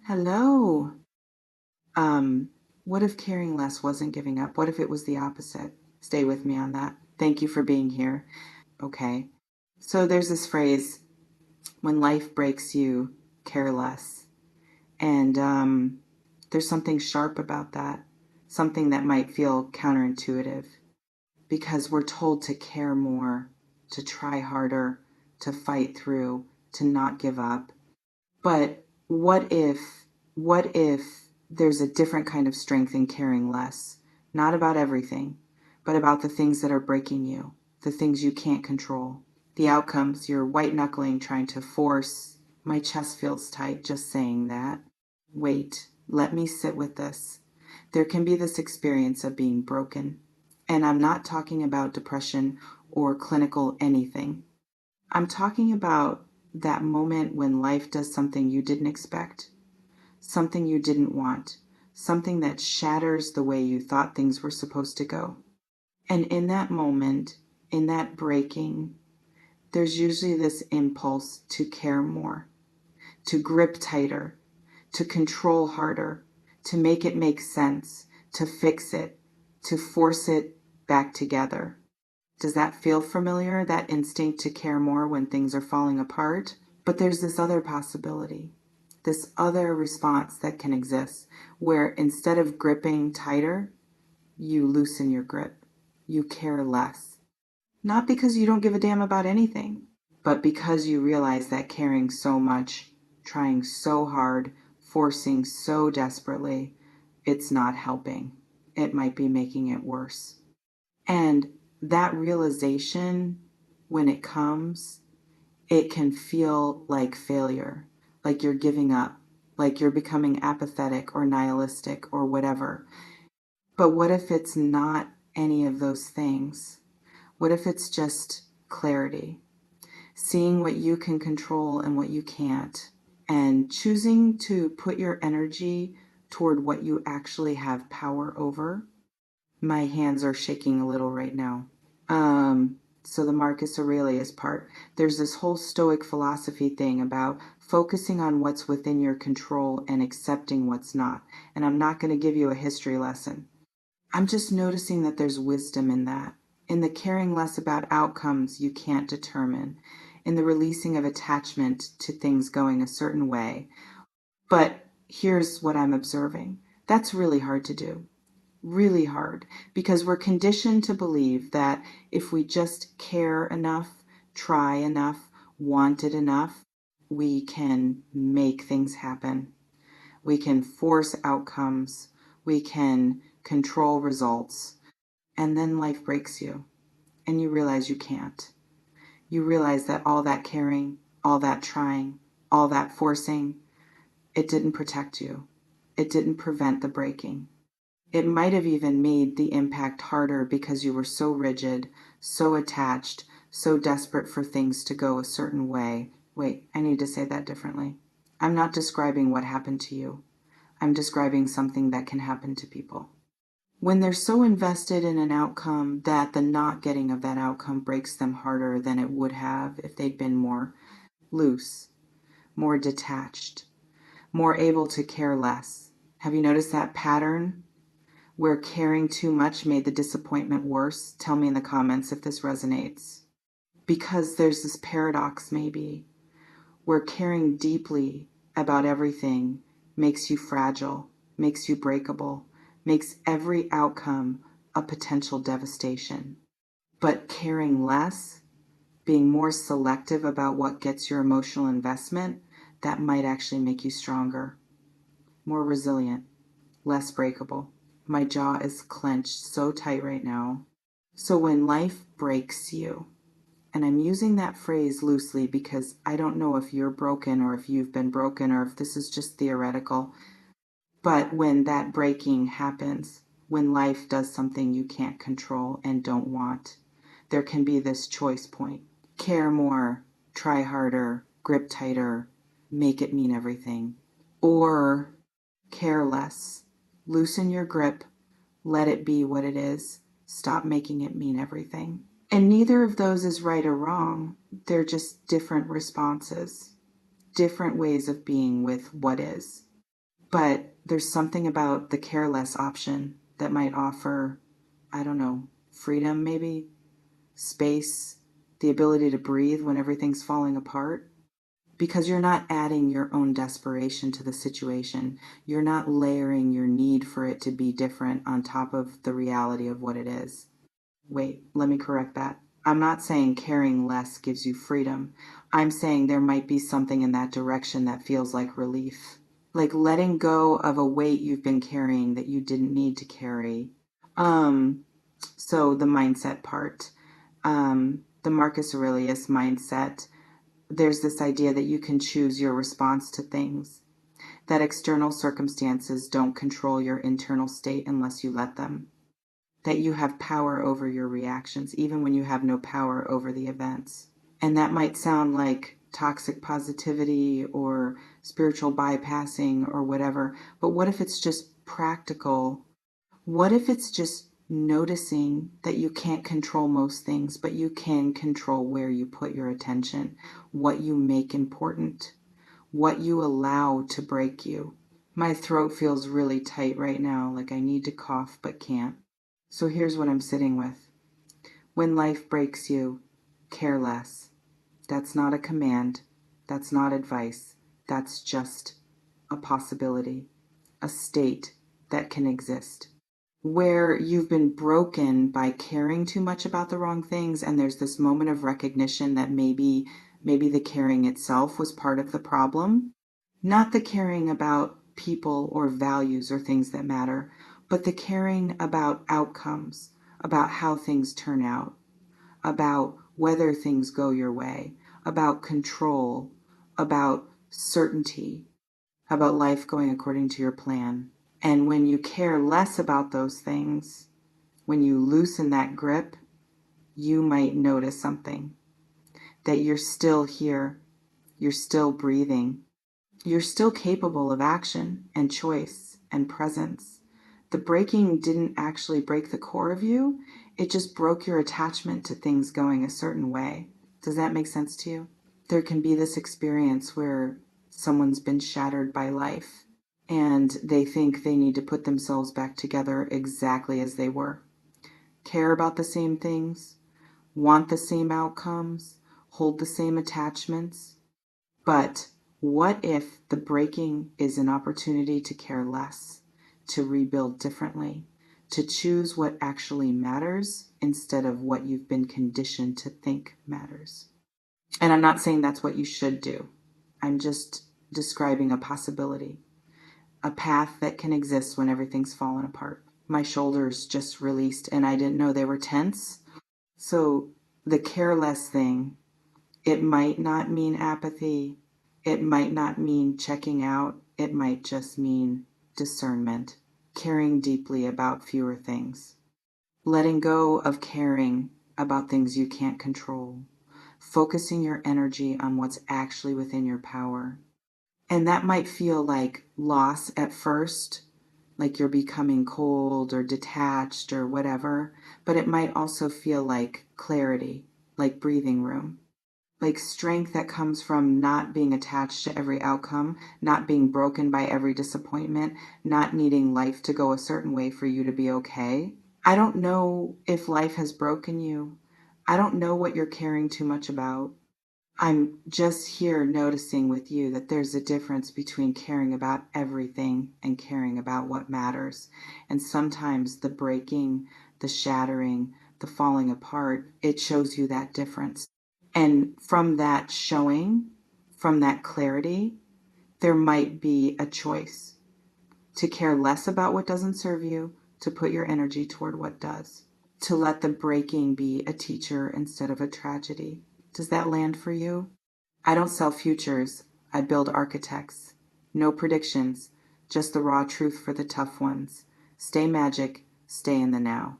Hello. Um, what if caring less wasn't giving up? What if it was the opposite? Stay with me on that. Thank you for being here. Okay. So there's this phrase, when life breaks you, care less. And there's something sharp about that, something that might feel counterintuitive because we're told to care more, to try harder, to fight through, to not give up. But what if there's a different kind of strength in caring less? Not about everything, but about the things that are breaking you, the things you can't control, the outcomes you're white knuckling trying to force. My chest feels tight just saying that. Wait, let me sit with this. There can be this experience of being broken. And I'm not talking about depression or clinical anything. I'm talking about that moment when life does something you didn't expect, something you didn't want, something that shatters the way you thought things were supposed to go. And in that moment, in that breaking, there's usually this impulse to care more, to grip tighter, to control harder, to make it make sense, to fix it, to force it back together. Does that feel familiar, that instinct to care more when things are falling apart? But there's this other possibility, this other response that can exist, where instead of gripping tighter, you loosen your grip. You care less. Not because you don't give a damn about anything, but because you realize that caring so much, trying so hard, forcing so desperately, it's not helping. It might be making it worse. And that realization, when it comes, it can feel like failure, like you're giving up, like you're becoming apathetic or nihilistic or whatever. But what if it's not any of those things? What if it's just clarity, seeing what you can control and what you can't, and choosing to put your energy toward what you actually have power over? My hands are shaking a little right now. So the Marcus Aurelius part, there's this whole Stoic philosophy thing about focusing on what's within your control and accepting what's not. And I'm not going to give you a history lesson. I'm just noticing that there's wisdom in that, in the caring less about outcomes you can't determine, in the releasing of attachment to things going a certain way. But here's what I'm observing. That's really hard to do. Really hard, because we're conditioned to believe that if we just care enough, try enough, want it enough, we can make things happen. We can force outcomes. We can control results. And then life breaks you and you realize you can't. You realize that all that caring, all that trying, all that forcing, it didn't protect you. It didn't prevent the breaking. It might have even made the impact harder because you were so rigid, so attached, so desperate for things to go a certain way. Wait, I need to say that differently. I'm not describing what happened to you. I'm describing something that can happen to people. When they're so invested in an outcome that the not getting of that outcome breaks them harder than it would have if they'd been more loose, more detached, more able to care less. Have you noticed that pattern? Where caring too much made the disappointment worse? Tell me in the comments if this resonates. Because there's this paradox, maybe, where caring deeply about everything makes you fragile, makes you breakable, makes every outcome a potential devastation. But caring less, being more selective about what gets your emotional investment, that might actually make you stronger, more resilient, less breakable. My jaw is clenched so tight right now. So when life breaks you, and I'm using that phrase loosely because I don't know if you're broken or if you've been broken or if this is just theoretical, but when that breaking happens, when life does something you can't control and don't want, there can be this choice point. Care more, try harder, grip tighter, make it mean everything. Or care less. Loosen your grip, let it be what it is, stop making it mean everything. And neither of those is right or wrong. They're just different responses, different ways of being with what is. But there's something about the careless option that might offer, I don't know, freedom maybe, space, the ability to breathe when everything's falling apart. Because you're not adding your own desperation to the situation. You're not layering your need for it to be different on top of the reality of what it is. Wait, let me correct that. I'm not saying caring less gives you freedom. I'm saying there might be something in that direction that feels like relief. Like letting go of a weight you've been carrying that you didn't need to carry. So the mindset part. The Marcus Aurelius mindset, there's this idea that you can choose your response to things, that external circumstances don't control your internal state unless you let them, that you have power over your reactions, even when you have no power over the events. And that might sound like toxic positivity or spiritual bypassing or whatever, but what if it's just practical? What if it's just noticing that you can't control most things, but you can control where you put your attention, what you make important, what you allow to break you? My throat feels really tight right now, like I need to cough but can't. So here's what I'm sitting with. When life breaks you, care less. That's not a command. That's not advice. That's just a possibility, a state that can exist. Where you've been broken by caring too much about the wrong things, and there's this moment of recognition that maybe the caring itself was part of the problem. Not the caring about people or values or things that matter, but the caring about outcomes, about how things turn out, about whether things go your way, about control, about certainty, about life going according to your plan. And when you care less about those things, when you loosen that grip, you might notice something. That you're still here, you're still breathing, you're still capable of action and choice and presence. The breaking didn't actually break the core of you, it just broke your attachment to things going a certain way. Does that make sense to you? There can be this experience where someone's been shattered by life and they think they need to put themselves back together exactly as they were. Care about the same things, want the same outcomes, hold the same attachments. But what if the breaking is an opportunity to care less, to rebuild differently, to choose what actually matters instead of what you've been conditioned to think matters? And I'm not saying that's what you should do. I'm just describing a possibility, a path that can exist when everything's fallen apart. My shoulders just released and I didn't know they were tense. So the careless thing, it might not mean apathy. It might not mean checking out. It might just mean discernment, caring deeply about fewer things, letting go of caring about things you can't control, focusing your energy on what's actually within your power. And that might feel like loss at first, like you're becoming cold or detached or whatever, but it might also feel like clarity, like breathing room, like strength that comes from not being attached to every outcome, not being broken by every disappointment, not needing life to go a certain way for you to be okay. I don't know if life has broken you. I don't know what you're caring too much about. I'm just here noticing with you that there's a difference between caring about everything and caring about what matters. And sometimes the breaking, the shattering, the falling apart, it shows you that difference. And from that showing, from that clarity, there might be a choice to care less about what doesn't serve you, to put your energy toward what does, to let the breaking be a teacher instead of a tragedy. Does that land for you? I don't sell futures. I build architects. No predictions, just the raw truth for the tough ones. Stay magic, stay in the now.